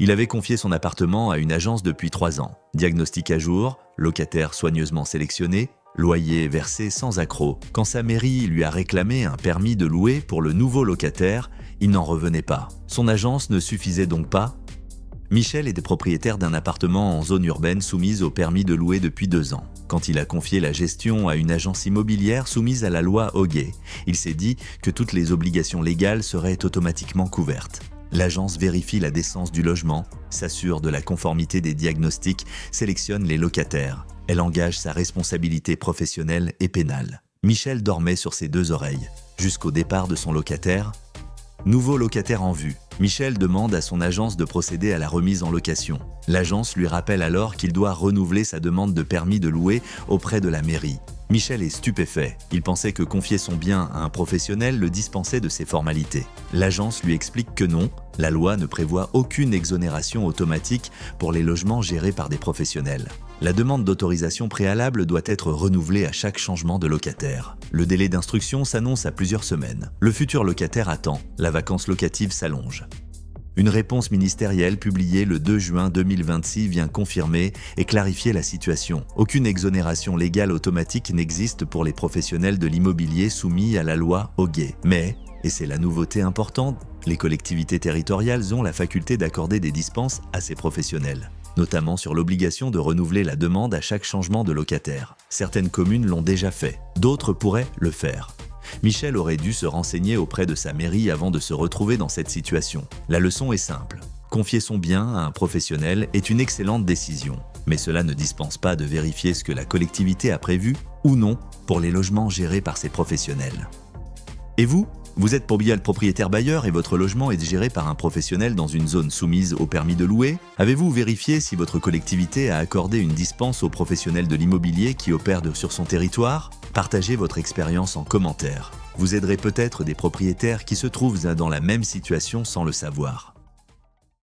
Il avait confié son appartement à une agence depuis 3 ans. Diagnostic à jour, locataire soigneusement sélectionné, loyer versé sans accroc. Quand sa mairie lui a réclamé un permis de louer pour le nouveau locataire, il n'en revenait pas. Son agence ne suffisait donc pas. Michel était propriétaire d'un appartement en zone urbaine soumise au permis de louer depuis 2 ans. Quand il a confié la gestion à une agence immobilière soumise à la loi Hoguet, il s'est dit que toutes les obligations légales seraient automatiquement couvertes. L'agence vérifie la décence du logement, s'assure de la conformité des diagnostics, sélectionne les locataires. Elle engage sa responsabilité professionnelle et pénale. Michel dormait sur ses 2 oreilles. Jusqu'au départ de son locataire. Nouveau locataire en vue. Michel demande à son agence de procéder à la remise en location. L'agence lui rappelle alors qu'il doit renouveler sa demande de permis de louer auprès de la mairie. Michel est stupéfait. Il pensait que confier son bien à un professionnel le dispensait de ces formalités. L'agence lui explique que non, la loi ne prévoit aucune exonération automatique pour les logements gérés par des professionnels. La demande d'autorisation préalable doit être renouvelée à chaque changement de locataire. Le délai d'instruction s'annonce à plusieurs semaines. Le futur locataire attend. La vacance locative s'allonge. Une réponse ministérielle publiée le 2 juin 2026 vient confirmer et clarifier la situation. Aucune exonération légale automatique n'existe pour les professionnels de l'immobilier soumis à la loi Hoguet. Mais, et c'est la nouveauté importante, les collectivités territoriales ont la faculté d'accorder des dispenses à ces professionnels, notamment sur l'obligation de renouveler la demande à chaque changement de locataire. Certaines communes l'ont déjà fait, d'autres pourraient le faire. Michel aurait dû se renseigner auprès de sa mairie avant de se retrouver dans cette situation. La leçon est simple. Confier son bien à un professionnel est une excellente décision. Mais cela ne dispense pas de vérifier ce que la collectivité a prévu ou non pour les logements gérés par ces professionnels. Et vous ? Vous êtes propriétaire bailleur et votre logement est géré par un professionnel dans une zone soumise au permis de louer? Avez-vous vérifié si votre collectivité a accordé une dispense aux professionnels de l'immobilier qui opèrent sur son territoire? Partagez votre expérience en commentaire. Vous aiderez peut-être des propriétaires qui se trouvent dans la même situation sans le savoir.